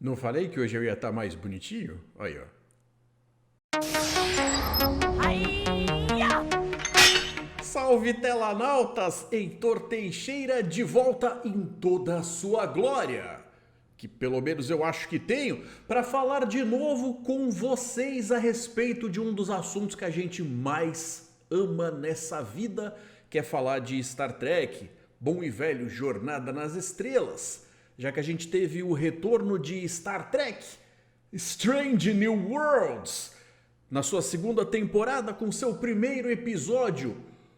Não falei que hoje eu ia estar mais bonitinho? Aí, ó. Salve telanautas! Heitor Teixeira de volta em toda a sua glória. Que pelo menos eu acho que tenho, para falar de novo com vocês a respeito de um dos assuntos que a gente mais ama nessa vida, que é falar de Star Trek, bom e velho Jornada nas Estrelas, já que a gente teve o retorno de Star Trek Strange New Worlds, na sua segunda temporada com seu primeiro episódio,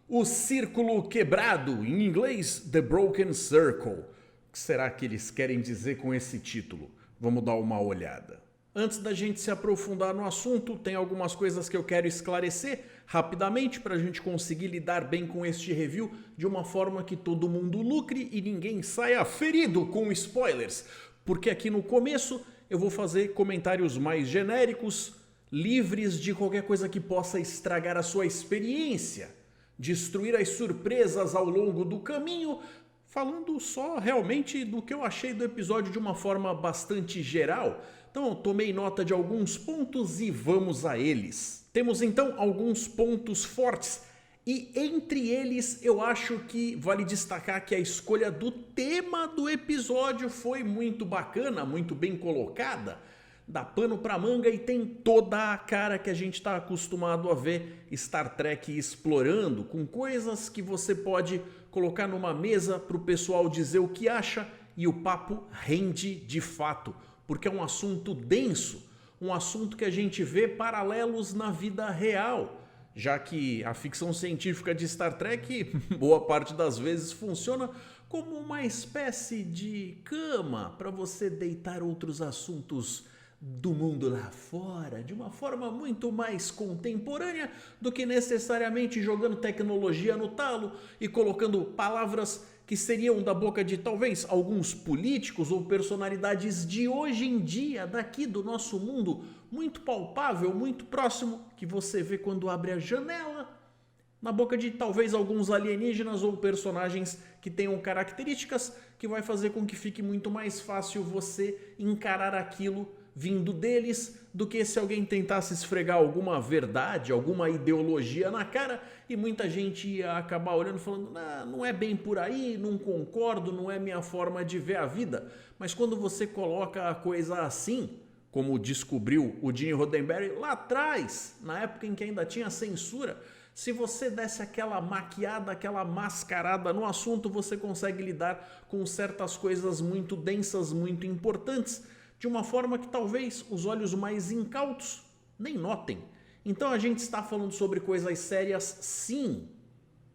O Círculo Quebrado, em inglês The Broken Circle. O que será que eles querem dizer com esse título? Vamos dar uma olhada. Antes da gente se aprofundar no assunto, tem algumas coisas que eu quero esclarecer rapidamente para a gente conseguir lidar bem com este review de uma forma que todo mundo lucre e ninguém saia ferido com spoilers. Porque aqui no começo eu vou fazer comentários mais genéricos, livres de qualquer coisa que possa estragar a sua experiência, destruir as surpresas ao longo do caminho, falando só realmente do que eu achei do episódio de uma forma bastante geral. Então eu tomei nota de alguns pontos e vamos a eles. Temos então alguns pontos fortes e entre eles eu acho que vale destacar que a escolha do tema do episódio foi muito bacana, muito bem colocada. Dá pano pra manga e tem toda a cara que a gente está acostumado a ver Star Trek explorando, com coisas que você pode colocar numa mesa para o pessoal dizer o que acha e o papo rende de fato, porque é um assunto denso, um assunto que a gente vê paralelos na vida real, já que a ficção científica de Star Trek, boa parte das vezes, funciona como uma espécie de cama para você deitar outros assuntos do mundo lá fora, de uma forma muito mais contemporânea do que necessariamente jogando tecnologia no talo e colocando palavras que seriam da boca de talvez alguns políticos ou personalidades de hoje em dia, daqui do nosso mundo, muito palpável, muito próximo, que você vê quando abre a janela, na boca de talvez alguns alienígenas ou personagens que tenham características que vai fazer com que fique muito mais fácil você encarar aquilo vindo deles, do que se alguém tentasse esfregar alguma verdade, alguma ideologia na cara e muita gente ia acabar olhando e falando, não é bem por aí, não concordo, não é minha forma de ver a vida. Mas quando você coloca a coisa assim, como descobriu o Gene Roddenberry lá atrás, na época em que ainda tinha censura, se você desse aquela maquiada, aquela mascarada no assunto, você consegue lidar com certas coisas muito densas, muito importantes, de uma forma que talvez os olhos mais incautos nem notem. Então a gente está falando sobre coisas sérias, sim,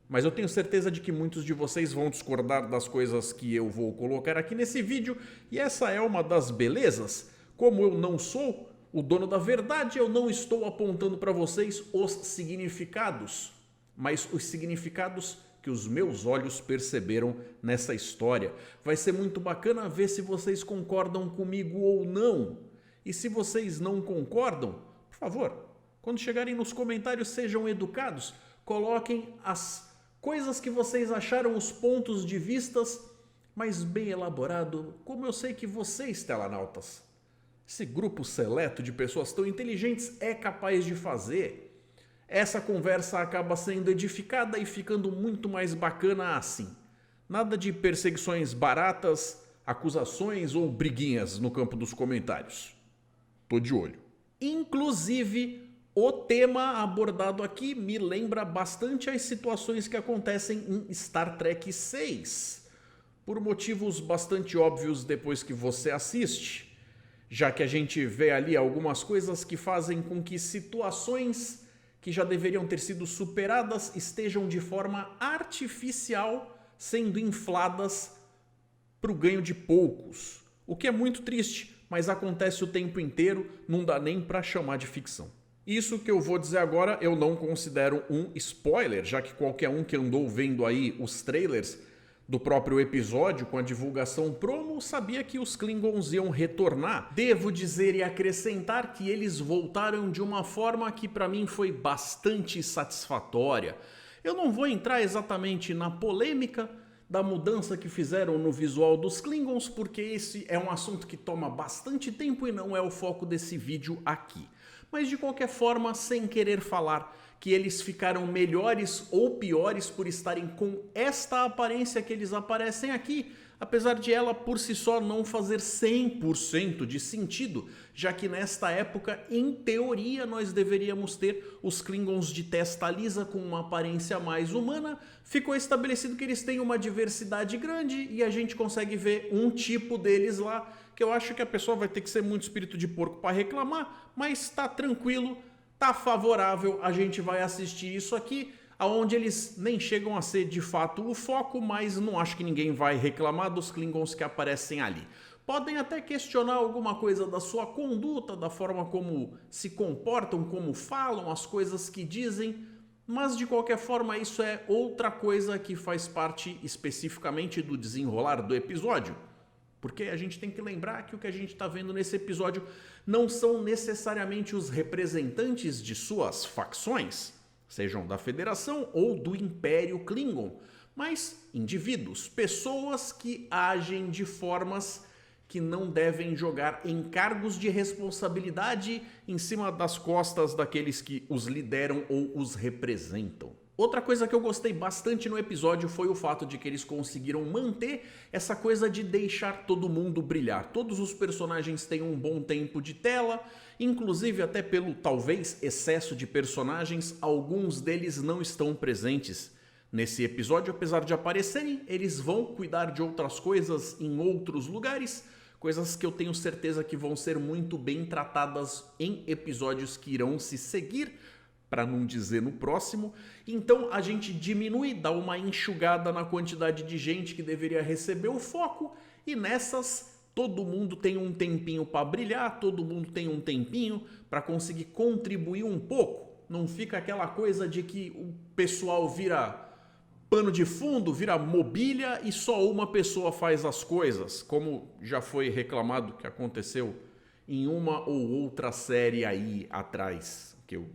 mas eu tenho certeza de que muitos de vocês vão discordar das coisas que eu vou colocar aqui nesse vídeo, e essa é uma das belezas. Como eu não sou o dono da verdade, eu não estou apontando para vocês os significados, mas os significados que os meus olhos perceberam nessa história. Vai ser muito bacana ver se vocês concordam comigo ou não. E se vocês não concordam, por favor, quando chegarem nos comentários, sejam educados, coloquem as coisas que vocês acharam, os pontos de vistas, mas bem elaborado, como eu sei que vocês, telanautas, esse grupo seleto de pessoas tão inteligentes é capaz de fazer. Essa conversa acaba sendo edificada e ficando muito mais bacana assim. Nada de perseguições baratas, acusações ou briguinhas no campo dos comentários. Tô de olho. Inclusive, o tema abordado aqui me lembra bastante as situações que acontecem em Star Trek 6. Por motivos bastante óbvios depois que você assiste. Já que a gente vê ali algumas coisas que fazem com que situações que já deveriam ter sido superadas estejam de forma artificial sendo infladas para o ganho de poucos. O que é muito triste, mas acontece o tempo inteiro, não dá nem para chamar de ficção. Isso que eu vou dizer agora eu não considero um spoiler, já que qualquer um que andou vendo aí os trailers do próprio episódio com a divulgação promo sabia que os Klingons iam retornar. Devo dizer e acrescentar que eles voltaram de uma forma que para mim foi bastante satisfatória. Eu não vou entrar exatamente na polêmica da mudança que fizeram no visual dos Klingons, porque esse é um assunto que toma bastante tempo e não é o foco desse vídeo aqui. Mas de qualquer forma, sem querer falar que eles ficaram melhores ou piores por estarem com esta aparência que eles aparecem aqui, apesar de ela por si só não fazer 100% de sentido, já que nesta época, em teoria, nós deveríamos ter os Klingons de testa lisa com uma aparência mais humana. Ficou estabelecido que eles têm uma diversidade grande e a gente consegue ver um tipo deles lá, que eu acho que a pessoa vai ter que ser muito espírito de porco para reclamar, mas tá tranquilo, tá favorável, a gente vai assistir isso aqui, aonde eles nem chegam a ser de fato o foco, mas não acho que ninguém vai reclamar dos Klingons que aparecem ali. Podem até questionar alguma coisa da sua conduta, da forma como se comportam, como falam, as coisas que dizem, mas de qualquer forma isso é outra coisa que faz parte especificamente do desenrolar do episódio. Porque a gente tem que lembrar que o que a gente está vendo nesse episódio não são necessariamente os representantes de suas facções, sejam da Federação ou do Império Klingon, mas indivíduos, pessoas que agem de formas que não devem jogar em cargos de responsabilidade em cima das costas daqueles que os lideram ou os representam. Outra coisa que eu gostei bastante no episódio foi o fato de que eles conseguiram manter essa coisa de deixar todo mundo brilhar. Todos os personagens têm um bom tempo de tela, inclusive até pelo talvez excesso de personagens, alguns deles não estão presentes nesse episódio, apesar de aparecerem, eles vão cuidar de outras coisas em outros lugares, coisas que eu tenho certeza que vão ser muito bem tratadas em episódios que irão se seguir, para não dizer no próximo. Então a gente diminui, dá uma enxugada na quantidade de gente que deveria receber o foco, e nessas todo mundo tem um tempinho para brilhar, todo mundo tem um tempinho para conseguir contribuir um pouco. Não fica aquela coisa de que o pessoal vira pano de fundo, vira mobília e só uma pessoa faz as coisas, como já foi reclamado que aconteceu em uma ou outra série aí atrás, que eu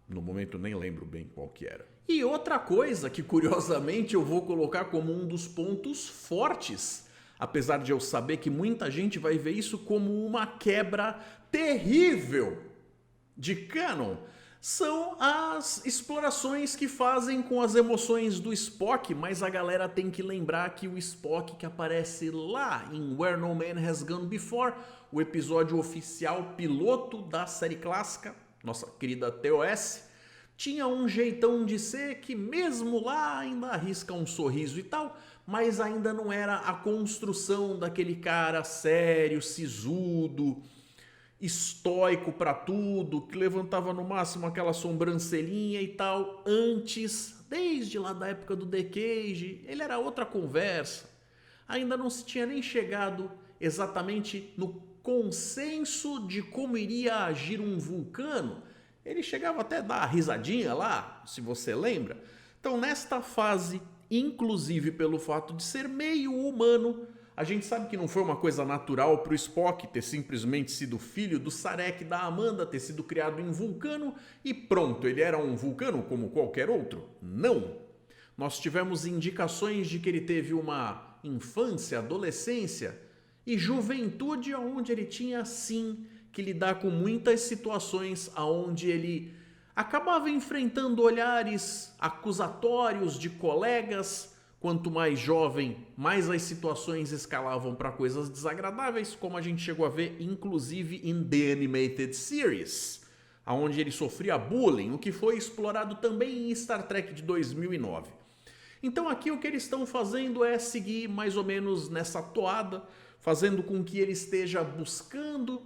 no momento nem lembro bem qual que era. E outra coisa que curiosamente eu vou colocar como um dos pontos fortes, apesar de eu saber que muita gente vai ver isso como uma quebra terrível de canon, são as explorações que fazem com as emoções do Spock, mas a galera tem que lembrar que o Spock que aparece lá em Where No Man Has Gone Before, o episódio oficial piloto da série clássica, nossa querida TOS, tinha um jeitão de ser que mesmo lá ainda arrisca um sorriso e tal, mas ainda não era a construção daquele cara sério, sisudo, estoico pra tudo, que levantava no máximo aquela sobrancelhinha e tal. Antes, desde lá da época do The Cage, ele era outra conversa. Ainda não se tinha nem chegado exatamente no consenso de como iria agir um vulcano. Ele chegava até a dar a risadinha lá, se você lembra. Então nesta fase, inclusive pelo fato de ser meio humano, a gente sabe que não foi uma coisa natural para o Spock ter simplesmente sido filho do Sarek e da Amanda, ter sido criado em Vulcano e pronto, ele era um vulcano como qualquer outro. Não! Nós tivemos indicações de que ele teve uma infância, adolescência e juventude onde ele tinha sim que lidar com muitas situações onde ele acabava enfrentando olhares acusatórios de colegas. Quanto mais jovem, mais as situações escalavam para coisas desagradáveis, como a gente chegou a ver inclusive em The Animated Series, onde ele sofria bullying, o que foi explorado também em Star Trek de 2009. Então aqui o que eles estão fazendo é seguir mais ou menos nessa toada, fazendo com que ele esteja buscando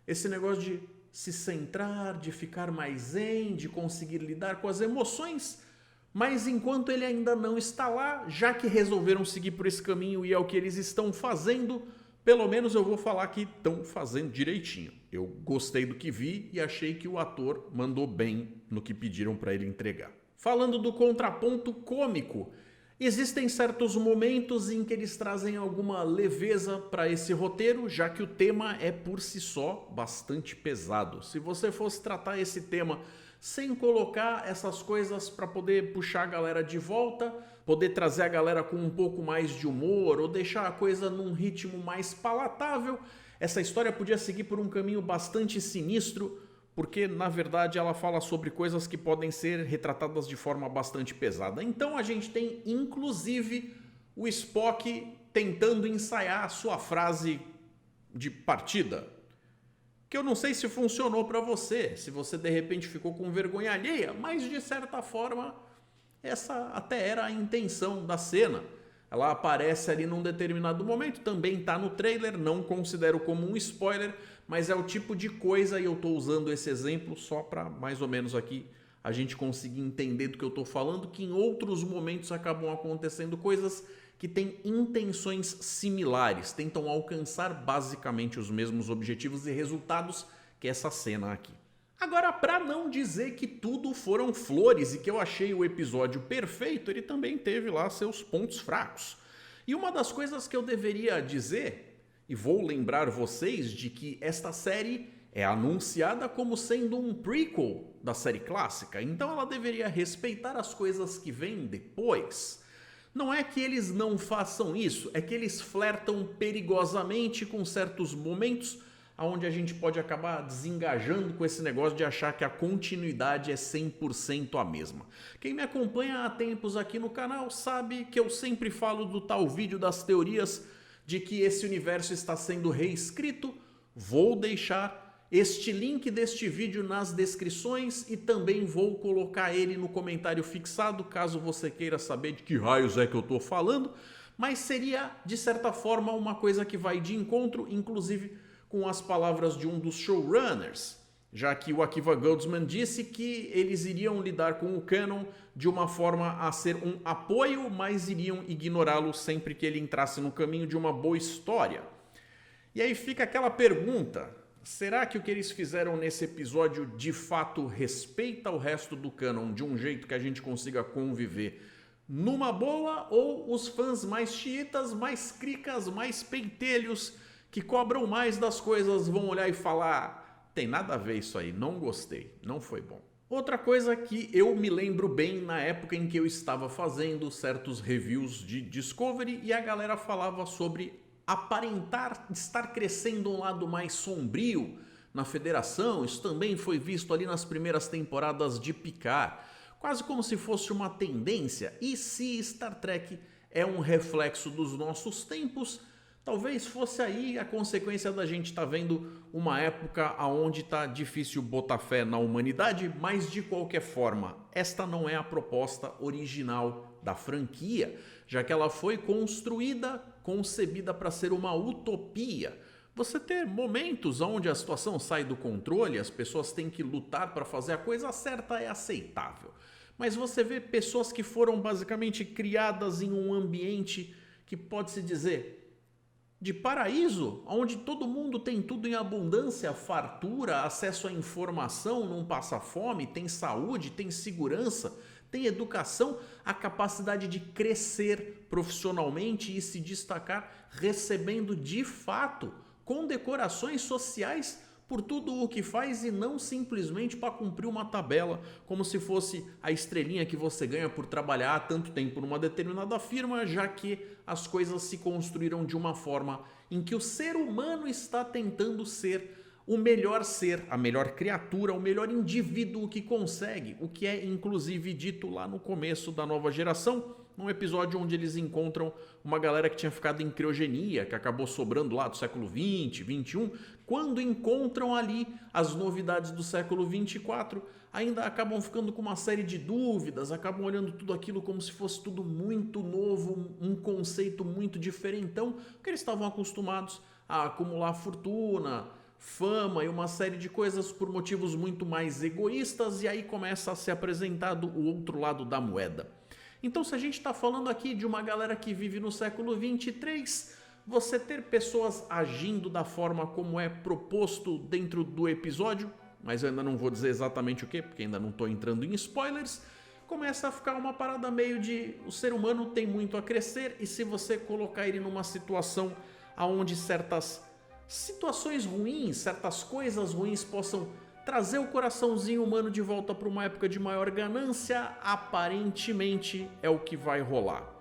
esse negócio de se centrar, de ficar mais zen, de conseguir lidar com as emoções, mas enquanto ele ainda não está lá, já que resolveram seguir por esse caminho e é o que eles estão fazendo, pelo menos eu vou falar que estão fazendo direitinho. Eu gostei do que vi e achei que o ator mandou bem no que pediram para ele entregar. Falando do contraponto cômico, existem certos momentos em que eles trazem alguma leveza para esse roteiro, já que o tema é por si só bastante pesado. Se você fosse tratar esse tema sem colocar essas coisas para poder puxar a galera de volta, poder trazer a galera com um pouco mais de humor ou deixar a coisa num ritmo mais palatável, essa história podia seguir por um caminho bastante sinistro, porque na verdade ela fala sobre coisas que podem ser retratadas de forma bastante pesada. Então a gente tem inclusive o Spock tentando ensaiar a sua frase de partida, que eu não sei se funcionou para você, se você de repente ficou com vergonha alheia, mas de certa forma essa até era a intenção da cena. Ela aparece ali num determinado momento, também está no trailer, não considero como um spoiler, mas é o tipo de coisa, e eu estou usando esse exemplo só para mais ou menos aqui a gente conseguir entender do que eu estou falando, que em outros momentos acabam acontecendo coisas que têm intenções similares, tentam alcançar basicamente os mesmos objetivos e resultados que essa cena aqui. Agora, para não dizer que tudo foram flores e que eu achei o episódio perfeito, ele também teve lá seus pontos fracos. E uma das coisas que eu deveria dizer, e vou lembrar vocês de que esta série é anunciada como sendo um prequel da série clássica, então ela deveria respeitar as coisas que vêm depois. Não é que eles não façam isso, é que eles flertam perigosamente com certos momentos onde a gente pode acabar desengajando com esse negócio de achar que a continuidade é 100% a mesma. Quem me acompanha há tempos aqui no canal sabe que eu sempre falo do tal vídeo das teorias de que esse universo está sendo reescrito. Vou deixar este link deste vídeo nas descrições e também vou colocar ele no comentário fixado, caso você queira saber de que raios é que eu estou falando, mas seria, de certa forma, uma coisa que vai de encontro, inclusive com as palavras de um dos showrunners, já que o Akiva Goldsman disse que eles iriam lidar com o canon de uma forma a ser um apoio, mas iriam ignorá-lo sempre que ele entrasse no caminho de uma boa história. E aí fica aquela pergunta, será que o que eles fizeram nesse episódio de fato respeita o resto do canon de um jeito que a gente consiga conviver numa boa, ou os fãs mais xiitas, mais cricas, mais pentelhos, que cobram mais das coisas, vão olhar e falar, tem nada a ver isso aí, não gostei, não foi bom. Outra coisa que eu me lembro bem na época em que eu estava fazendo certos reviews de Discovery e a galera falava sobre aparentar estar crescendo um lado mais sombrio na Federação, isso também foi visto ali nas primeiras temporadas de Picard, quase como se fosse uma tendência, e se Star Trek é um reflexo dos nossos tempos, talvez fosse aí a consequência da gente estar vendo uma época onde está difícil botar fé na humanidade, mas de qualquer forma, esta não é a proposta original da franquia, já que ela foi construída, concebida para ser uma utopia. Você ter momentos onde a situação sai do controle, as pessoas têm que lutar para fazer a coisa certa é aceitável. Mas você vê pessoas que foram basicamente criadas em um ambiente que pode-se dizer de paraíso, onde todo mundo tem tudo em abundância, fartura, acesso à informação, não passa fome, tem saúde, tem segurança, tem educação, a capacidade de crescer profissionalmente e se destacar, recebendo de fato condecorações sociais por tudo o que faz e não simplesmente para cumprir uma tabela, como se fosse a estrelinha que você ganha por trabalhar há tanto tempo numa determinada firma, já que as coisas se construíram de uma forma em que o ser humano está tentando ser o melhor ser, a melhor criatura, o melhor indivíduo que consegue, o que é inclusive dito lá no começo da Nova Geração, num episódio onde eles encontram uma galera que tinha ficado em criogenia, que acabou sobrando lá do século 20, 21, quando encontram ali as novidades do século 24, ainda acabam ficando com uma série de dúvidas, acabam olhando tudo aquilo como se fosse tudo muito novo, um conceito muito diferentão, porque eles estavam acostumados a acumular fortuna, fama e uma série de coisas por motivos muito mais egoístas, e aí começa a ser apresentado o outro lado da moeda. Então, se a gente está falando aqui de uma galera que vive no século 23, você ter pessoas agindo da forma como é proposto dentro do episódio, mas eu ainda não vou dizer exatamente o que, porque ainda não estou entrando em spoilers, começa a ficar uma parada meio de o ser humano tem muito a crescer, e se você colocar ele numa situação onde certas situações ruins, certas coisas ruins possam trazer o coraçãozinho humano de volta para uma época de maior ganância, aparentemente é o que vai rolar.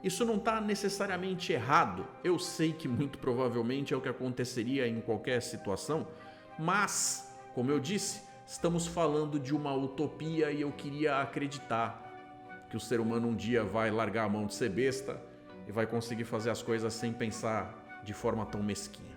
Isso não está necessariamente errado, eu sei que muito provavelmente é o que aconteceria em qualquer situação, mas, como eu disse, estamos falando de uma utopia e eu queria acreditar que o ser humano um dia vai largar a mão de ser besta e vai conseguir fazer as coisas sem pensar de forma tão mesquinha.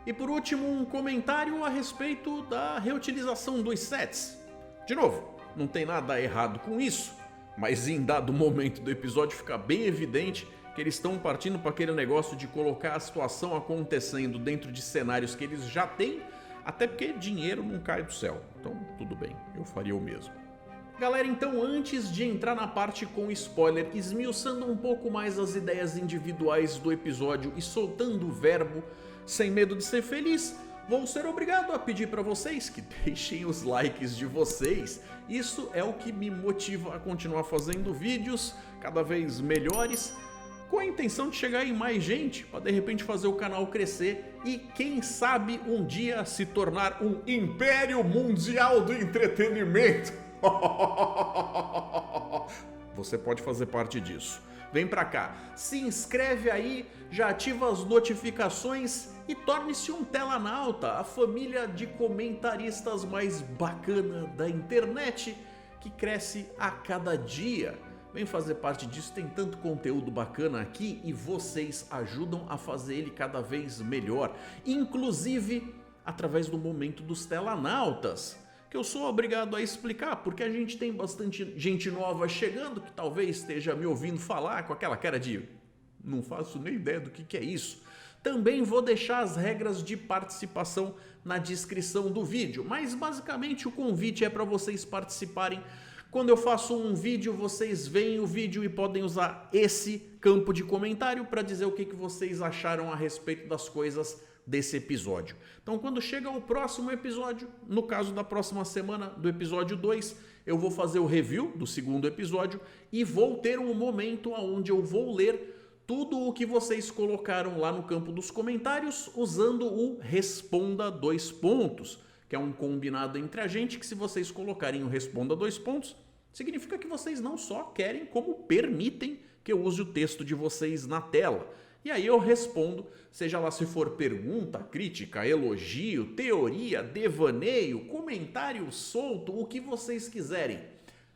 E por último, um comentário a respeito da reutilização dos sets. De novo, não tem nada errado com isso, mas em dado momento do episódio fica bem evidente que eles estão partindo para aquele negócio de colocar a situação acontecendo dentro de cenários que eles já têm, até porque dinheiro não cai do céu. Então, tudo bem, eu faria o mesmo. Galera, então antes de entrar na parte com spoiler, esmiuçando um pouco mais as ideias individuais do episódio e soltando o verbo sem medo de ser feliz, vou ser obrigado a pedir para vocês que deixem os likes de vocês. Isso é o que me motiva a continuar fazendo vídeos cada vez melhores, com a intenção de chegar em mais gente, para de repente fazer o canal crescer e quem sabe um dia se tornar um império mundial do entretenimento. Você pode fazer parte disso. Vem pra cá, se inscreve aí, já ativa as notificações e torne-se um telanauta, a família de comentaristas mais bacana da internet que cresce a cada dia. Vem fazer parte disso, tem tanto conteúdo bacana aqui e vocês ajudam a fazer ele cada vez melhor, inclusive através do momento dos telanautas, que eu sou obrigado a explicar, porque a gente tem bastante gente nova chegando que talvez esteja me ouvindo falar com aquela cara de não faço nem ideia do que é isso. Também vou deixar as regras de participação na descrição do vídeo, mas basicamente o convite é para vocês participarem. Quando eu faço um vídeo, vocês veem o vídeo e podem usar esse campo de comentário para dizer o que vocês acharam a respeito das coisas desse episódio. Então quando chega o próximo episódio, no caso da próxima semana do episódio 2, eu vou fazer o review do segundo episódio e vou ter um momento onde eu vou ler tudo o que vocês colocaram lá no campo dos comentários usando o Responda 2 pontos, que é um combinado entre a gente que se vocês colocarem o Responda 2 pontos, significa que vocês não só querem, como permitem que eu use o texto de vocês na tela. E aí eu respondo, seja lá se for pergunta, crítica, elogio, teoria, devaneio, comentário solto, o que vocês quiserem.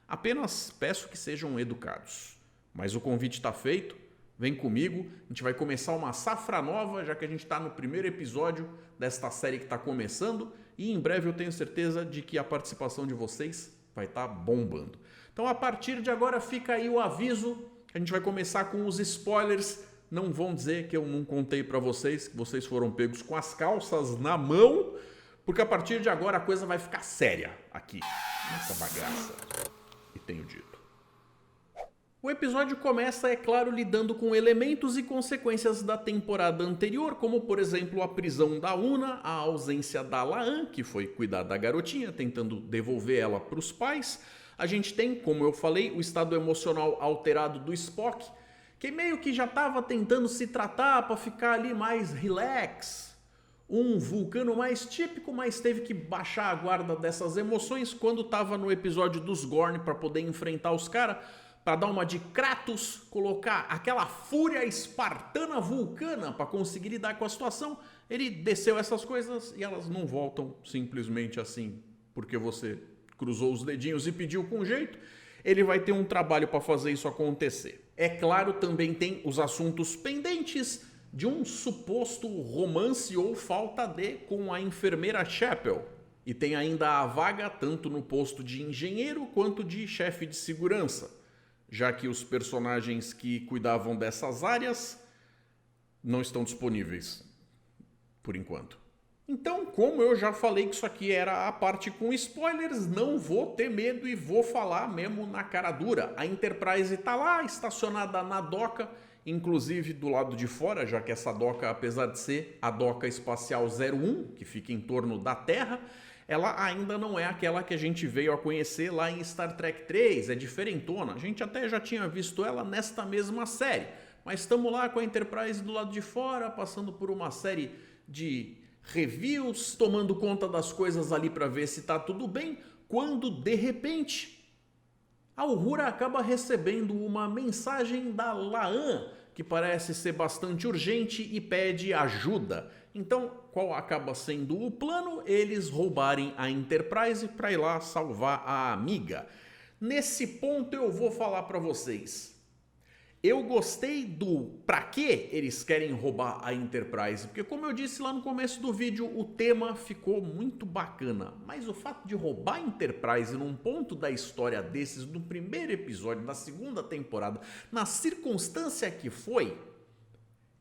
Apenas peço que sejam educados. Mas o convite está feito, vem comigo, a gente vai começar uma safra nova, já que a gente está no primeiro episódio desta série que está começando, e em breve eu tenho certeza de que a participação de vocês vai estar bombando. Então a partir de agora fica aí o aviso, a gente vai começar com os spoilers. Não vão dizer que eu não contei para vocês, que vocês foram pegos com as calças na mão, porque a partir de agora a coisa vai ficar séria aqui, nessa bagaça. E tenho dito. O episódio começa, é claro, lidando com elementos e consequências da temporada anterior, como por exemplo a prisão da Una, a ausência da Laan, que foi cuidar da garotinha, tentando devolver ela para os pais. A gente tem, como eu falei, o estado emocional alterado do Spock, que meio que já estava tentando se tratar para ficar ali mais relax. Um vulcano mais típico, mas teve que baixar a guarda dessas emoções quando estava no episódio dos Gorn para poder enfrentar os caras, para dar uma de Kratos, colocar aquela fúria espartana vulcana para conseguir lidar com a situação. Ele desceu essas coisas e elas não voltam simplesmente assim, porque você cruzou os dedinhos e pediu com jeito. Ele vai ter um trabalho para fazer isso acontecer. É claro, também tem os assuntos pendentes de um suposto romance ou falta de com a enfermeira Chapel. E tem ainda a vaga tanto no posto de engenheiro quanto de chefe de segurança, já que os personagens que cuidavam dessas áreas não estão disponíveis por enquanto. Então, como eu já falei que isso aqui era a parte com spoilers, não vou ter medo e vou falar mesmo na cara dura. A Enterprise está lá, estacionada na doca, inclusive do lado de fora, já que essa doca, apesar de ser a doca espacial 01, que fica em torno da Terra, ela ainda não é aquela que a gente veio a conhecer lá em Star Trek 3, é diferentona. A gente até já tinha visto ela nesta mesma série, mas estamos lá com a Enterprise do lado de fora, passando por uma série de reviews, tomando conta das coisas ali para ver se tá tudo bem, quando de repente a Uhura acaba recebendo uma mensagem da Laan, que parece ser bastante urgente e pede ajuda. Então, qual acaba sendo o plano? Eles roubarem a Enterprise para ir lá salvar a amiga. Nesse ponto eu vou falar para vocês. Eu gostei do pra que eles querem roubar a Enterprise, porque como eu disse lá no começo do vídeo, o tema ficou muito bacana, mas o fato de roubar a Enterprise num ponto da história desses, no primeiro episódio da segunda temporada, na circunstância que foi,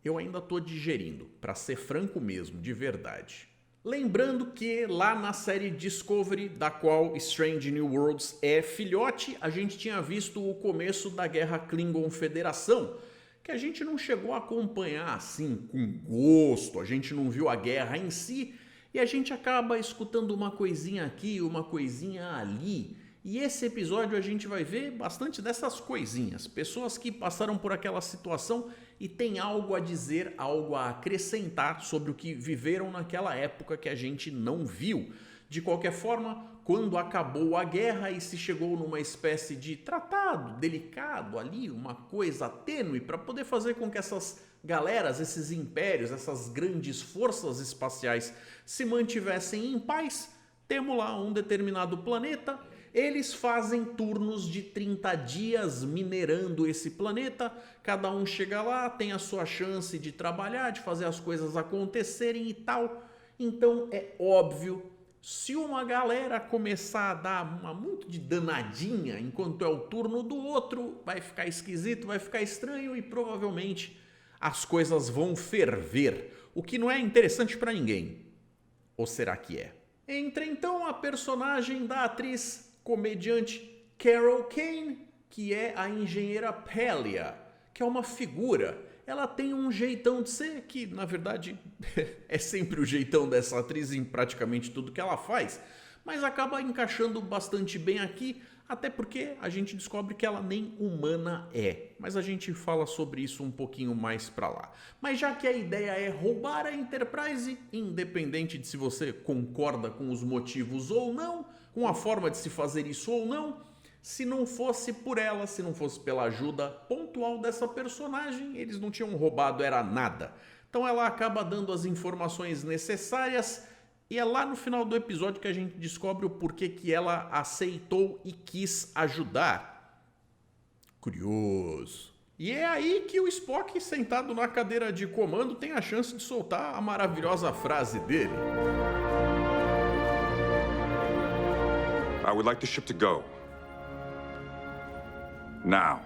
eu ainda tô digerindo, pra ser franco mesmo, de verdade. Lembrando que lá na série Discovery, da qual Strange New Worlds é filhote, a gente tinha visto o começo da Guerra Klingon-Federação, que a gente não chegou a acompanhar assim com gosto, a gente não viu a guerra em si, e a gente acaba escutando uma coisinha aqui, uma coisinha ali. E esse episódio a gente vai ver bastante dessas coisinhas, pessoas que passaram por aquela situação e tem algo a dizer, algo a acrescentar sobre o que viveram naquela época que a gente não viu. De qualquer forma, quando acabou a guerra e se chegou numa espécie de tratado delicado ali, uma coisa tênue para poder fazer com que essas galeras, esses impérios, essas grandes forças espaciais se mantivessem em paz, temos lá um determinado planeta. Eles fazem turnos de 30 dias minerando esse planeta, cada um chega lá, tem a sua chance de trabalhar, de fazer as coisas acontecerem e tal. Então é óbvio, se uma galera começar a dar uma muito de danadinha enquanto é o turno do outro, vai ficar esquisito, vai ficar estranho e provavelmente as coisas vão ferver, o que não é interessante para ninguém. Ou será que é? Entra então a personagem da atriz comediante Carol Kane, que é a engenheira Pelia, que é uma figura. Ela tem um jeitão de ser que, na verdade, é sempre o jeitão dessa atriz em praticamente tudo que ela faz, mas acaba encaixando bastante bem aqui, até porque a gente descobre que ela nem humana é. Mas a gente fala sobre isso um pouquinho mais pra lá. Mas já que a ideia é roubar a Enterprise, independente de se você concorda com os motivos ou não, com a forma de se fazer isso ou não, se não fosse por ela, se não fosse pela ajuda pontual dessa personagem, eles não tinham roubado, era nada. Então ela acaba dando as informações necessárias e é lá no final do episódio que a gente descobre o porquê que ela aceitou e quis ajudar. Curioso. E é aí que o Spock, sentado na cadeira de comando, tem a chance de soltar a maravilhosa frase dele. I would like the ship to go. Now.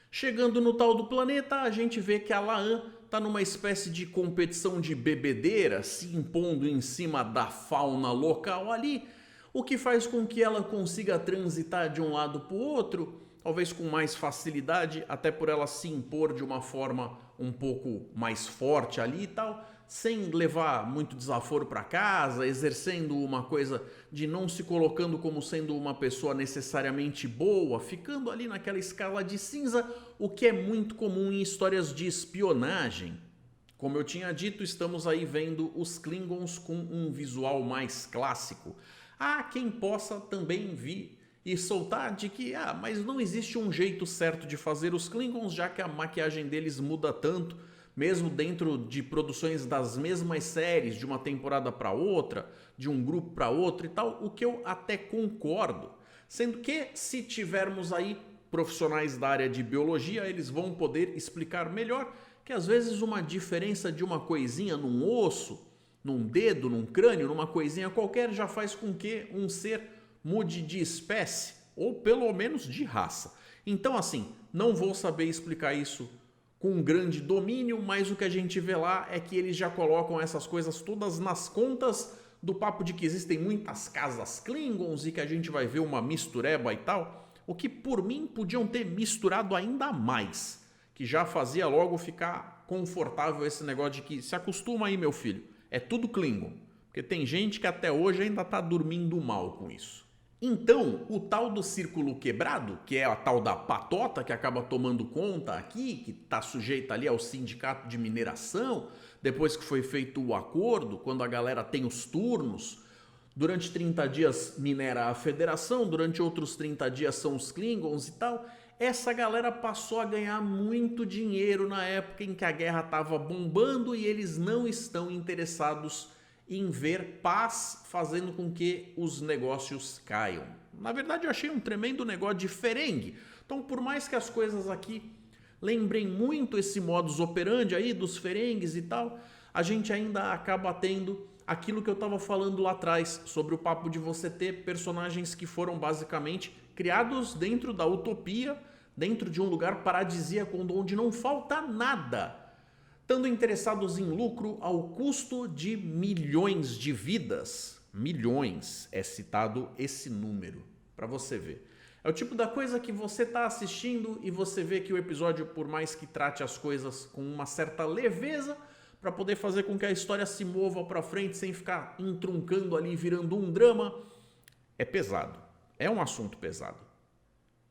Chegando no tal do planeta, a gente vê que a Laan está numa espécie de competição de bebedeira, se impondo em cima da fauna local ali, o que faz com que ela consiga transitar de um lado para o outro, talvez com mais facilidade, até por ela se impor de uma forma um pouco mais forte ali e tal, sem levar muito desaforo para casa, exercendo uma coisa de não se colocando como sendo uma pessoa necessariamente boa, ficando ali naquela escala de cinza, o que é muito comum em histórias de espionagem. Como eu tinha dito, estamos aí vendo os Klingons com um visual mais clássico. Há quem possa também vir e soltar de que, mas não existe um jeito certo de fazer os Klingons, já que a maquiagem deles muda tanto, mesmo dentro de produções das mesmas séries, de uma temporada para outra, de um grupo para outro e tal, o que eu até concordo. Sendo que, se tivermos aí profissionais da área de biologia, eles vão poder explicar melhor que às vezes uma diferença de uma coisinha num osso, num dedo, num crânio, numa coisinha qualquer, já faz com que um ser mude de espécie, ou pelo menos de raça. Então assim, não vou saber explicar isso com um grande domínio, mas o que a gente vê lá é que eles já colocam essas coisas todas nas contas do papo de que existem muitas casas Klingons e que a gente vai ver uma mistureba e tal, o que por mim podiam ter misturado ainda mais, que já fazia logo ficar confortável esse negócio de que se acostuma aí, meu filho, é tudo Klingon, porque tem gente que até hoje ainda tá dormindo mal com isso. Então, o tal do círculo quebrado, que é a tal da patota que acaba tomando conta aqui, que está sujeita ali ao sindicato de mineração, depois que foi feito o acordo, quando a galera tem os turnos, durante 30 dias minera a Federação, durante outros 30 dias são os Klingons e tal. Essa galera passou a ganhar muito dinheiro na época em que a guerra estava bombando e eles não estão interessados em ver paz fazendo com que os negócios caiam. Na verdade, eu achei um tremendo negócio de Ferengi. Então, por mais que as coisas aqui lembrem muito esse modus operandi aí dos Ferengis e tal, a gente ainda acaba tendo aquilo que eu estava falando lá atrás, sobre o papo de você ter personagens que foram basicamente criados dentro da utopia, dentro de um lugar paradisíaco onde não falta nada, estando interessados em lucro ao custo de milhões de vidas. Milhões é citado esse número, para você ver. É o tipo da coisa que você está assistindo e você vê que o episódio, por mais que trate as coisas com uma certa leveza, para poder fazer com que a história se mova para frente sem ficar entruncando ali, virando um drama, é pesado. É um assunto pesado.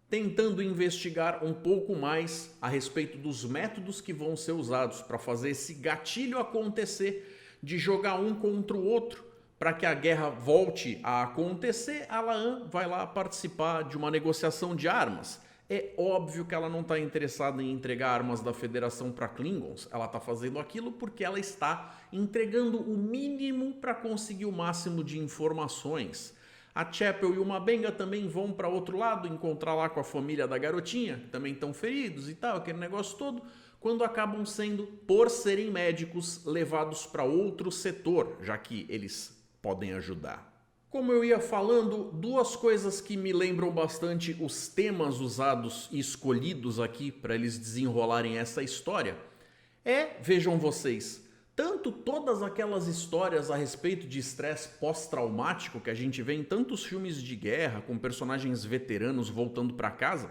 Tentando investigar um pouco mais a respeito dos métodos que vão ser usados para fazer esse gatilho acontecer, de jogar um contra o outro, para que a guerra volte a acontecer, a La'an vai lá participar de uma negociação de armas. É óbvio que ela não está interessada em entregar armas da Federação para Klingons. Ela está fazendo aquilo porque ela está entregando o mínimo para conseguir o máximo de informações. A Chapel e o Mabenga também vão para outro lado, encontrar lá com a família da garotinha, que também estão feridos e tal, aquele negócio todo, quando acabam sendo, por serem médicos, levados para outro setor, já que eles podem ajudar. Como eu ia falando, duas coisas que me lembram bastante os temas usados e escolhidos aqui para eles desenrolarem essa história vejam vocês, tanto todas aquelas histórias a respeito de estresse pós-traumático que a gente vê em tantos filmes de guerra com personagens veteranos voltando para casa,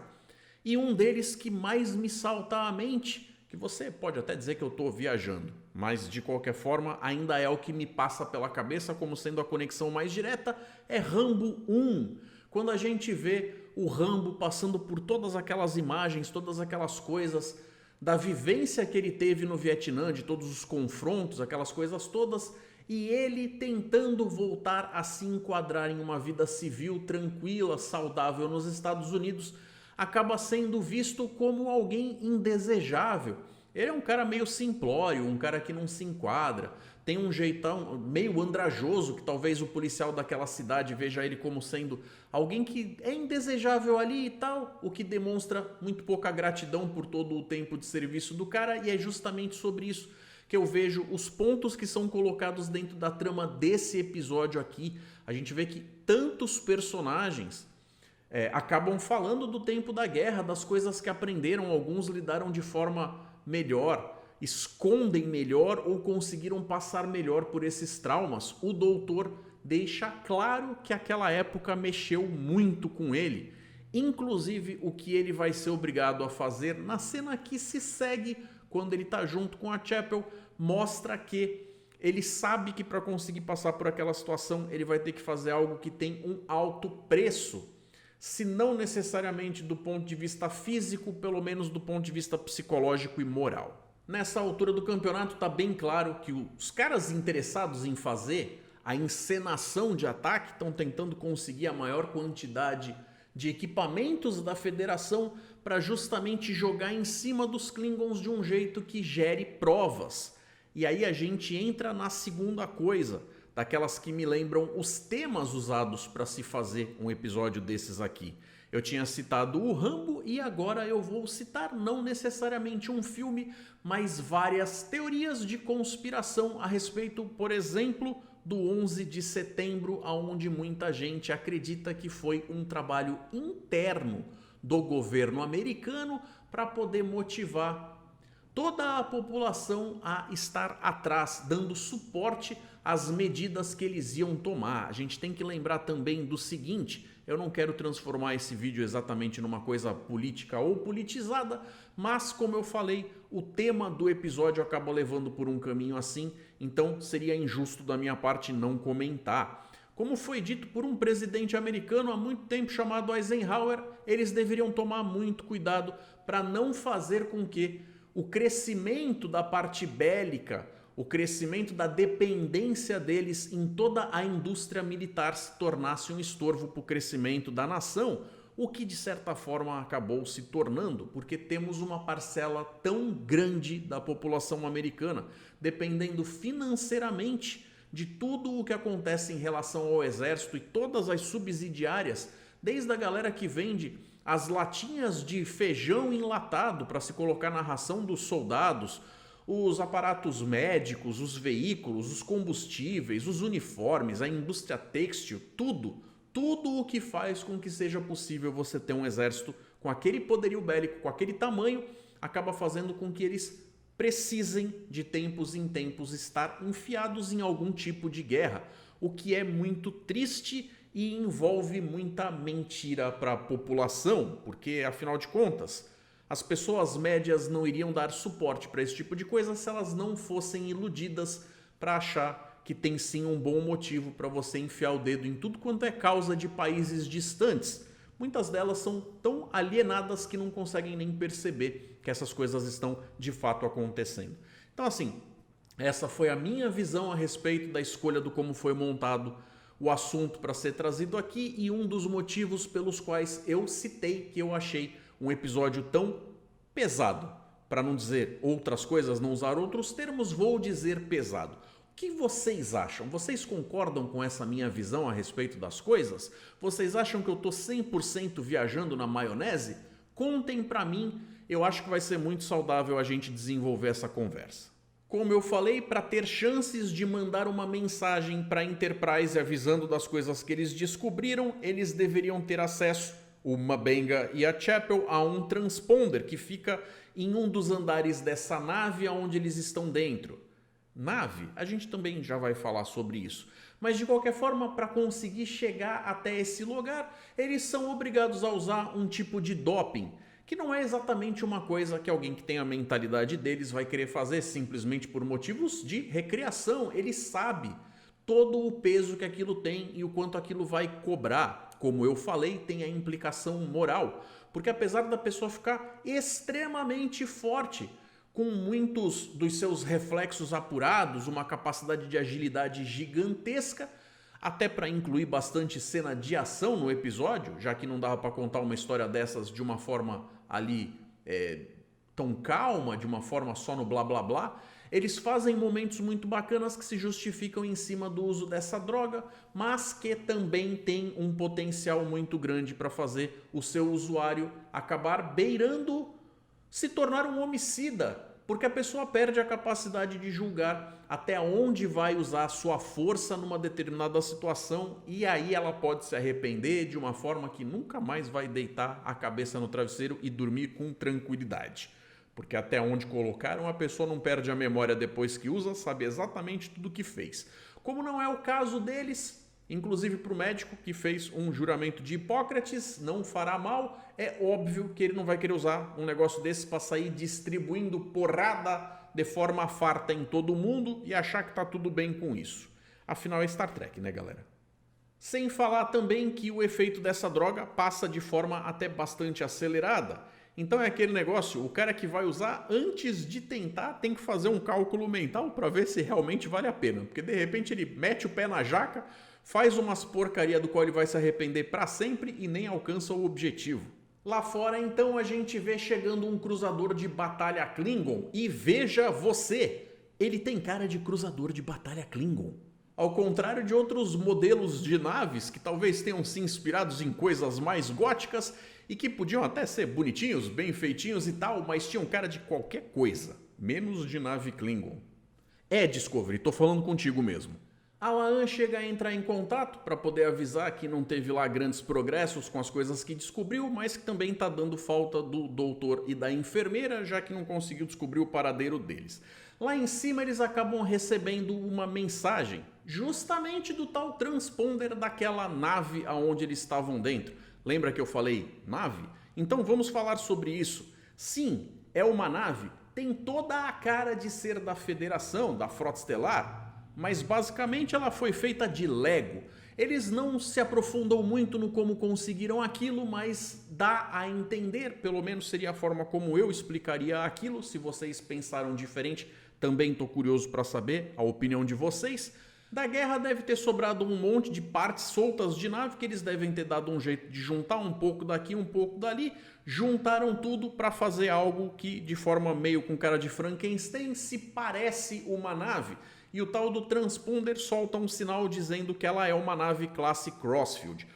e um deles que mais me salta à mente, que você pode até dizer que eu estou viajando, mas de qualquer forma ainda é o que me passa pela cabeça como sendo a conexão mais direta, é Rambo 1. Quando a gente vê o Rambo passando por todas aquelas imagens, todas aquelas coisas, da vivência que ele teve no Vietnã, de todos os confrontos, aquelas coisas todas, e ele tentando voltar a se enquadrar em uma vida civil tranquila, saudável nos Estados Unidos, acaba sendo visto como alguém indesejável. Ele é um cara meio simplório, um cara que não se enquadra, tem um jeitão meio andrajoso, que talvez o policial daquela cidade veja ele como sendo alguém que é indesejável ali e tal, o que demonstra muito pouca gratidão por todo o tempo de serviço do cara, e é justamente sobre isso que eu vejo os pontos que são colocados dentro da trama desse episódio aqui. A gente vê que tantos personagens acabam falando do tempo da guerra, das coisas que aprenderam, alguns lidaram de forma melhor, escondem melhor ou conseguiram passar melhor por esses traumas. O doutor deixa claro que aquela época mexeu muito com ele, inclusive o que ele vai ser obrigado a fazer na cena que se segue quando ele está junto com a Chapel, mostra que ele sabe que para conseguir passar por aquela situação ele vai ter que fazer algo que tem um alto preço, se não necessariamente do ponto de vista físico, pelo menos do ponto de vista psicológico e moral. Nessa altura do campeonato está bem claro que os caras interessados em fazer a encenação de ataque estão tentando conseguir a maior quantidade de equipamentos da Federação para justamente jogar em cima dos Klingons de um jeito que gere provas. E aí a gente entra na segunda coisa, daquelas que me lembram os temas usados para se fazer um episódio desses aqui. Eu tinha citado o Rambo e agora eu vou citar não necessariamente um filme, mas várias teorias de conspiração a respeito, por exemplo, do 11 de setembro, onde muita gente acredita que foi um trabalho interno do governo americano para poder motivar toda a população a estar atrás, dando suporte às medidas que eles iam tomar. A gente tem que lembrar também do seguinte, eu não quero transformar esse vídeo exatamente numa coisa política ou politizada, mas como eu falei, o tema do episódio acaba levando por um caminho assim, então seria injusto da minha parte não comentar. Como foi dito por um presidente americano há muito tempo chamado Eisenhower, eles deveriam tomar muito cuidado para não fazer com que o crescimento da parte bélica o crescimento da dependência deles em toda a indústria militar se tornasse um estorvo para o crescimento da nação, o que de certa forma acabou se tornando, porque temos uma parcela tão grande da população americana dependendo financeiramente de tudo o que acontece em relação ao exército e todas as subsidiárias, desde a galera que vende as latinhas de feijão enlatado para se colocar na ração dos soldados, os aparatos médicos, os veículos, os combustíveis, os uniformes, a indústria têxtil, tudo o que faz com que seja possível você ter um exército com aquele poderio bélico, com aquele tamanho, acaba fazendo com que eles precisem de tempos em tempos estar enfiados em algum tipo de guerra, o que é muito triste e envolve muita mentira para a população, porque afinal de contas, as pessoas médias não iriam dar suporte para esse tipo de coisa se elas não fossem iludidas para achar que tem sim um bom motivo para você enfiar o dedo em tudo quanto é causa de países distantes. Muitas delas são tão alienadas que não conseguem nem perceber que essas coisas estão de fato acontecendo. Então assim, essa foi a minha visão a respeito da escolha do como foi montado o assunto para ser trazido aqui e um dos motivos pelos quais eu citei que eu achei um episódio tão pesado. Para não dizer outras coisas, não usar outros termos, vou dizer pesado. O que vocês acham? Vocês concordam com essa minha visão a respeito das coisas? Vocês acham que eu estou 100% viajando na maionese? Contem para mim, eu acho que vai ser muito saudável a gente desenvolver essa conversa. Como eu falei, para ter chances de mandar uma mensagem para a Enterprise avisando das coisas que eles descobriram, eles deveriam ter acesso, o M'Benga e a Chapel, a um transponder que fica em um dos andares dessa nave onde eles estão dentro. Nave, a gente também já vai falar sobre isso. Mas de qualquer forma, para conseguir chegar até esse lugar, eles são obrigados a usar um tipo de doping, que não é exatamente uma coisa que alguém que tem a mentalidade deles vai querer fazer simplesmente por motivos de recreação. Ele sabe todo o peso que aquilo tem e o quanto aquilo vai cobrar. Como eu falei, tem a implicação moral, porque apesar da pessoa ficar extremamente forte, com muitos dos seus reflexos apurados, uma capacidade de agilidade gigantesca, até para incluir bastante cena de ação no episódio, já que não dava para contar uma história dessas de uma forma ali tão calma, de uma forma só no blá blá blá. Eles fazem momentos muito bacanas que se justificam em cima do uso dessa droga, mas que também tem um potencial muito grande para fazer o seu usuário acabar beirando se tornar um homicida, porque a pessoa perde a capacidade de julgar até onde vai usar a sua força numa determinada situação e aí ela pode se arrepender de uma forma que nunca mais vai deitar a cabeça no travesseiro e dormir com tranquilidade. Porque até onde colocaram, a pessoa não perde a memória depois que usa, sabe exatamente tudo o que fez. Como não é o caso deles, inclusive para o médico que fez um juramento de Hipócrates, não fará mal, é óbvio que ele não vai querer usar um negócio desse para sair distribuindo porrada de forma farta em todo mundo e achar que está tudo bem com isso. Afinal é Star Trek, né, galera? Sem falar também que o efeito dessa droga passa de forma até bastante acelerada. Então é aquele negócio, o cara que vai usar, antes de tentar, tem que fazer um cálculo mental para ver se realmente vale a pena. Porque de repente ele mete o pé na jaca, faz umas porcaria do qual ele vai se arrepender para sempre e nem alcança o objetivo. Lá fora, então, a gente vê chegando um cruzador de batalha Klingon. E veja você, ele tem cara de cruzador de batalha Klingon. Ao contrário de outros modelos de naves que talvez tenham se inspirados em coisas mais góticas e que podiam até ser bonitinhos, bem feitinhos e tal, mas tinham cara de qualquer coisa, menos de nave Klingon. Discovery, tô falando contigo mesmo. A La'an chega a entrar em contato para poder avisar que não teve lá grandes progressos com as coisas que descobriu, mas que também está dando falta do doutor e da enfermeira, já que não conseguiu descobrir o paradeiro deles. Lá em cima eles acabam recebendo uma mensagem, justamente do tal transponder daquela nave aonde eles estavam dentro. Lembra que eu falei nave? Então vamos falar sobre isso. Sim, é uma nave, tem toda a cara de ser da Federação, da Frota Estelar, mas basicamente ela foi feita de Lego. Eles não se aprofundam muito no como conseguiram aquilo, mas dá a entender, pelo menos seria a forma como eu explicaria aquilo. Se vocês pensaram diferente, Também estou curioso para saber a opinião de vocês. Da guerra deve ter sobrado um monte de partes soltas de nave que eles devem ter dado um jeito de juntar um pouco daqui, um pouco dali. Juntaram tudo para fazer algo que, de forma meio com cara de Frankenstein, se parece uma nave. E o tal do transponder solta um sinal dizendo que ela é uma nave classe Crossfield.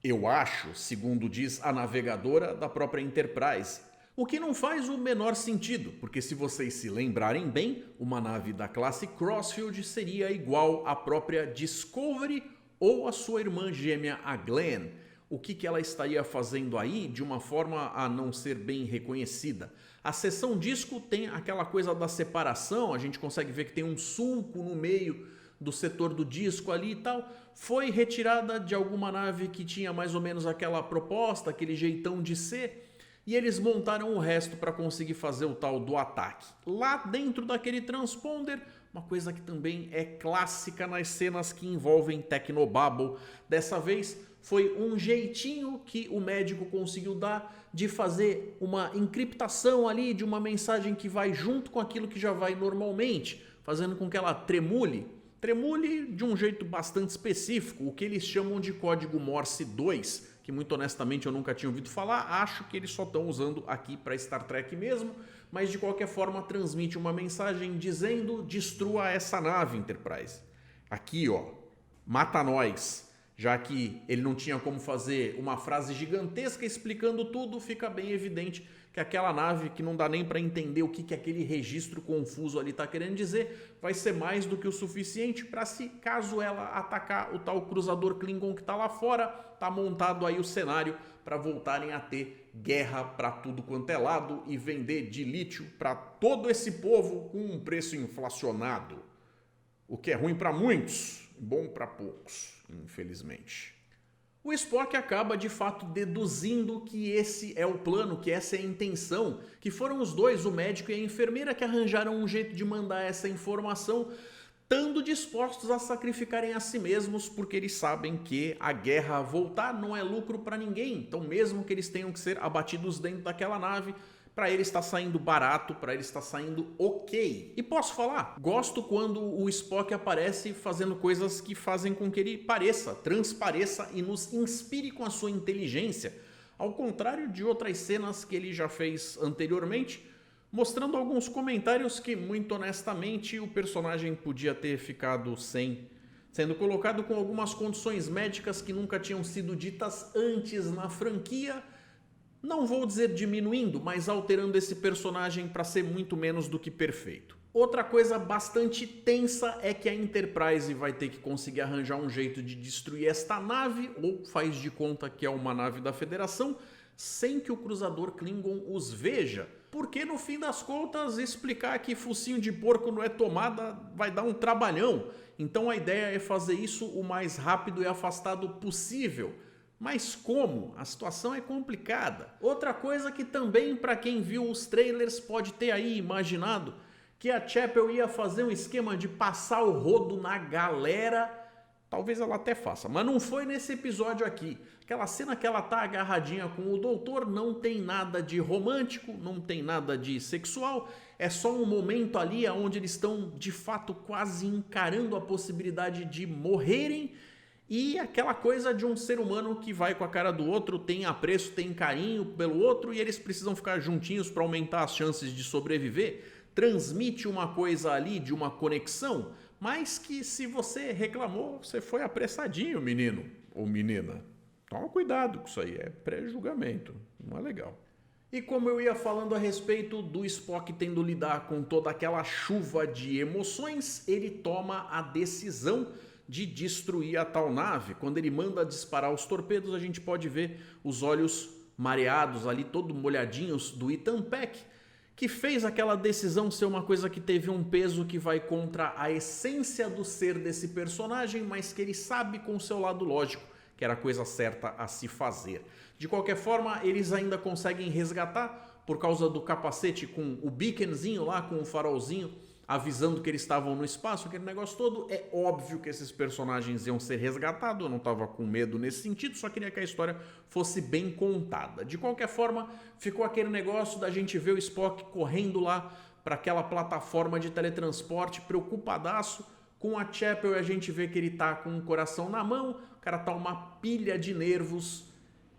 Eu acho, segundo diz a navegadora da própria Enterprise. O que não faz o menor sentido, porque se vocês se lembrarem bem, uma nave da classe Crossfield seria igual à própria Discovery ou a sua irmã gêmea, a Glenn. O que ela estaria fazendo aí de uma forma a não ser bem reconhecida? A seção disco tem aquela coisa da separação, a gente consegue ver que tem um sulco no meio do setor do disco ali e tal. Foi retirada de alguma nave que tinha mais ou menos aquela proposta, aquele jeitão de ser. E eles montaram o resto para conseguir fazer o tal do ataque. Lá dentro daquele transponder, uma coisa que também é clássica nas cenas que envolvem Technobabble. Dessa vez foi um jeitinho que o médico conseguiu dar de fazer uma encriptação ali de uma mensagem que vai junto com aquilo que já vai normalmente, fazendo com que ela tremule. Tremule de um jeito bastante específico, o que eles chamam de código Morse 2, que muito honestamente eu nunca tinha ouvido falar, acho que eles só estão usando aqui para Star Trek mesmo, mas de qualquer forma transmite uma mensagem dizendo: destrua essa nave, Enterprise. Aqui, ó, mata nós. Já que ele não tinha como fazer uma frase gigantesca explicando tudo, fica bem evidente que aquela nave, que não dá nem para entender o que aquele registro confuso ali está querendo dizer, vai ser mais do que o suficiente para, se caso ela atacar o tal cruzador Klingon que está lá fora, tá montado aí o cenário para voltarem a ter guerra para tudo quanto é lado e vender de lítio para todo esse povo com um preço inflacionado. O que é ruim para muitos, bom para poucos, infelizmente. O Spock acaba de fato deduzindo que esse é o plano, que essa é a intenção, que foram os dois, o médico e a enfermeira, que arranjaram um jeito de mandar essa informação, estando dispostos a sacrificarem a si mesmos, porque eles sabem que a guerra a voltar não é lucro para ninguém. Então, mesmo que eles tenham que ser abatidos dentro daquela nave, para ele está saindo barato, para ele está saindo ok. E posso falar, gosto quando o Spock aparece fazendo coisas que fazem com que ele pareça, transpareça e nos inspire com a sua inteligência, ao contrário de outras cenas que ele já fez anteriormente, mostrando alguns comentários que, muito honestamente, o personagem podia ter ficado sem, sendo colocado com algumas condições médicas que nunca tinham sido ditas antes na franquia. Não vou dizer diminuindo, mas alterando esse personagem para ser muito menos do que perfeito. Outra coisa bastante tensa é que a Enterprise vai ter que conseguir arranjar um jeito de destruir esta nave, ou faz de conta que é uma nave da Federação, sem que o cruzador Klingon os veja. Porque no fim das contas, explicar que focinho de porco não é tomada vai dar um trabalhão. Então a ideia é fazer isso o mais rápido e afastado possível. Mas como? A situação é complicada. Outra coisa que também, para quem viu os trailers, pode ter aí imaginado que a Chapel ia fazer um esquema de passar o rodo na galera. Talvez ela até faça, mas não foi nesse episódio aqui. Aquela cena que ela tá agarradinha com o doutor não tem nada de romântico, não tem nada de sexual. É só um momento ali onde eles estão de fato quase encarando a possibilidade de morrerem. E aquela coisa de um ser humano que vai com a cara do outro, tem apreço, tem carinho pelo outro e eles precisam ficar juntinhos para aumentar as chances de sobreviver. Transmite uma coisa ali de uma conexão, mas que se você reclamou, você foi apressadinho, menino ou menina. Toma cuidado com isso aí, é pré-julgamento, não é legal. E como eu ia falando a respeito do Spock tendo lidar com toda aquela chuva de emoções, ele toma a decisão de destruir a tal nave. Quando ele manda disparar os torpedos, a gente pode ver os olhos mareados ali, todo molhadinhos do Ethan Peck, que fez aquela decisão ser uma coisa que teve um peso que vai contra a essência do ser desse personagem, mas que ele sabe com o seu lado lógico que era a coisa certa a se fazer. De qualquer forma, eles ainda conseguem resgatar por causa do capacete com o beaconzinho lá, com o farolzinho, avisando que eles estavam no espaço, aquele negócio todo. É óbvio que esses personagens iam ser resgatados, eu não estava com medo nesse sentido, só queria que a história fosse bem contada. De qualquer forma, ficou aquele negócio da gente ver o Spock correndo lá para aquela plataforma de teletransporte, preocupadaço com a Chapel, e a gente vê que ele tá com um coração na mão, o cara tá uma pilha de nervos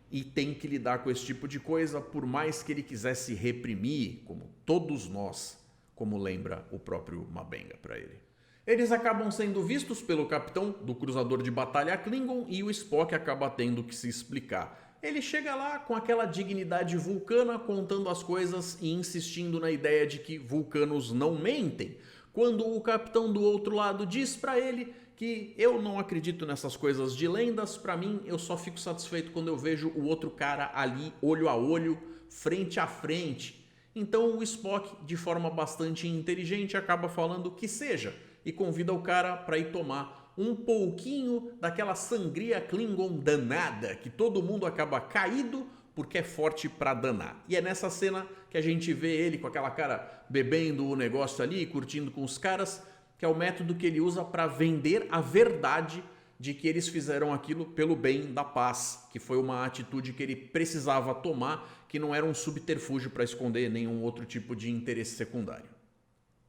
e tem que lidar com esse tipo de coisa, por mais que ele quisesse reprimir, como todos nós, como lembra o próprio Mabenga para ele. Eles acabam sendo vistos pelo capitão do cruzador de batalha Klingon e o Spock acaba tendo que se explicar. Ele chega lá com aquela dignidade vulcana, contando as coisas e insistindo na ideia de que vulcanos não mentem, quando o capitão do outro lado diz pra ele que eu não acredito nessas coisas de lendas, pra mim eu só fico satisfeito quando eu vejo o outro cara ali, olho a olho, frente a frente. Então o Spock, de forma bastante inteligente, acaba falando que seja e convida o cara pra ir tomar um pouquinho daquela sangria Klingon danada, que todo mundo acaba caído porque é forte pra danar. E é nessa cena que a gente vê ele com aquela cara bebendo o negócio ali, curtindo com os caras, que é o método que ele usa para vender a verdade de que eles fizeram aquilo pelo bem da paz, que foi uma atitude que ele precisava tomar, que não era um subterfúgio para esconder nenhum outro tipo de interesse secundário.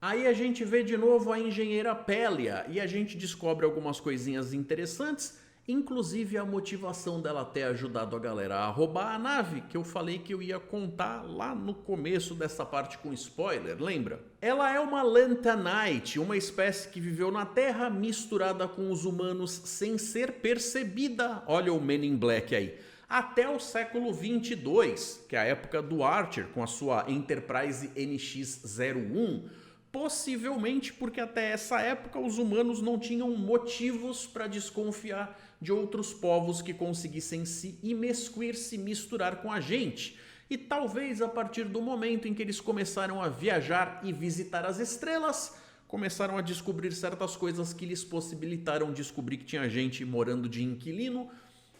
Aí a gente vê de novo a engenheira Pelia e a gente descobre algumas coisinhas interessantes, inclusive a motivação dela ter ajudado a galera a roubar a nave, que eu falei que eu ia contar lá no começo dessa parte com spoiler, lembra? Ela é uma Lantanite, uma espécie que viveu na Terra misturada com os humanos sem ser percebida, olha o Men in Black aí, até o século 22, que é a época do Archer com a sua Enterprise NX-01, possivelmente porque até essa época os humanos não tinham motivos para desconfiar de outros povos que conseguissem se imiscuir, se misturar com a gente. E talvez a partir do momento em que eles começaram a viajar e visitar as estrelas, começaram a descobrir certas coisas que lhes possibilitaram descobrir que tinha gente morando de inquilino,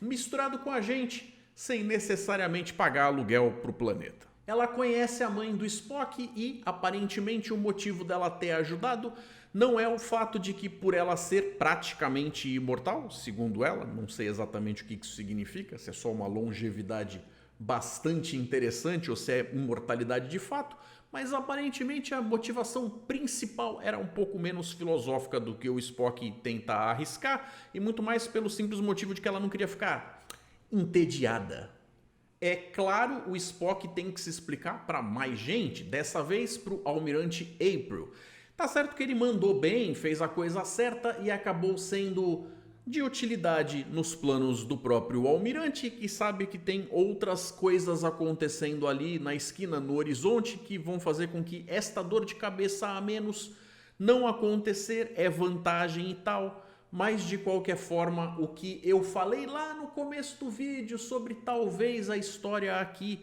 misturado com a gente, sem necessariamente pagar aluguel para o planeta. Ela conhece a mãe do Spock e, aparentemente, o motivo dela ter ajudado não é o fato de que, por ela ser praticamente imortal, segundo ela, não sei exatamente o que isso significa, se é só uma longevidade bastante interessante ou se é imortalidade de fato, mas aparentemente a motivação principal era um pouco menos filosófica do que o Spock tenta arriscar e muito mais pelo simples motivo de que ela não queria ficar entediada. É claro, o Spock tem que se explicar para mais gente, dessa vez para o almirante April. Tá certo que ele mandou bem, fez a coisa certa e acabou sendo de utilidade nos planos do próprio almirante, que sabe que tem outras coisas acontecendo ali na esquina, no horizonte, que vão fazer com que esta dor de cabeça a menos não acontecer, é vantagem e tal. Mas de qualquer forma, o que eu falei lá no começo do vídeo sobre talvez a história aqui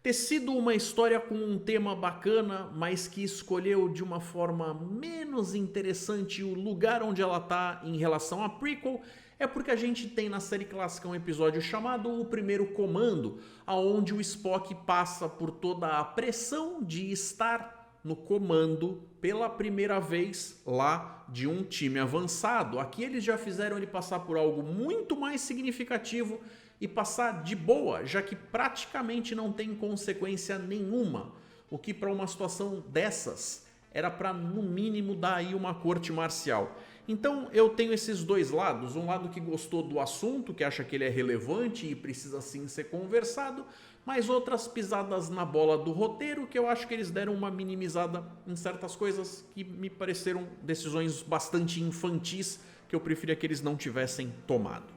ter sido uma história com um tema bacana, mas que escolheu de uma forma menos interessante o lugar onde ela está em relação a prequel, é porque a gente tem na série clássica um episódio chamado O Primeiro Comando, onde o Spock passa por toda a pressão de estar no comando pela primeira vez lá de um time avançado. Aqui eles já fizeram ele passar por algo muito mais significativo e passar de boa, já que praticamente não tem consequência nenhuma, o que para uma situação dessas era para no mínimo dar aí uma corte marcial. Então eu tenho esses dois lados, um lado que gostou do assunto, que acha que ele é relevante e precisa sim ser conversado, mas outras pisadas na bola do roteiro que eu acho que eles deram uma minimizada em certas coisas que me pareceram decisões bastante infantis que eu preferia que eles não tivessem tomado.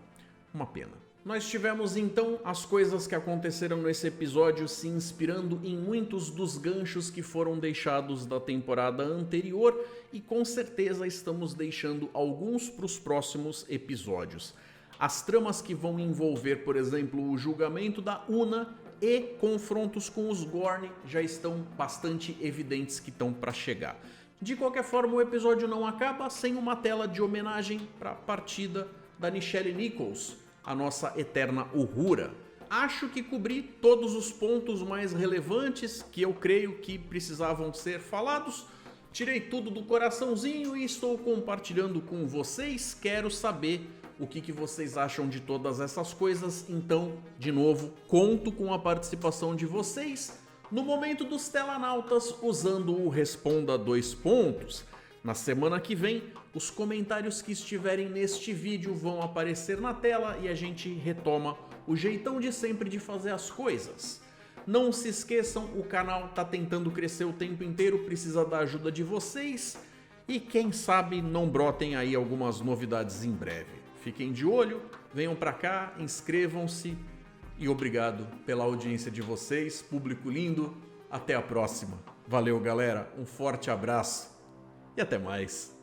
Uma pena. Nós tivemos então as coisas que aconteceram nesse episódio se inspirando em muitos dos ganchos que foram deixados da temporada anterior e com certeza estamos deixando alguns para os próximos episódios. As tramas que vão envolver, por exemplo, o julgamento da Una e confrontos com os Gorn já estão bastante evidentes que estão para chegar. De qualquer forma, o episódio não acaba sem uma tela de homenagem para a partida da Nichelle Nichols, a nossa eterna Uhura. Acho que cobri todos os pontos mais relevantes que eu creio que precisavam ser falados. Tirei tudo do coraçãozinho e estou compartilhando com vocês. Quero saber o que vocês acham de todas essas coisas. Então, de novo, conto com a participação de vocês. no momento dos telanautas usando o Responda 2 pontos. Na semana que vem, os comentários que estiverem neste vídeo vão aparecer na tela e a gente retoma o jeitão de sempre de fazer as coisas. Não se esqueçam, o canal tá tentando crescer o tempo inteiro, precisa da ajuda de vocês e quem sabe não brotem aí algumas novidades em breve. Fiquem de olho, venham pra cá, inscrevam-se e obrigado pela audiência de vocês, público lindo. Até a próxima. Valeu, galera, um forte abraço e até mais.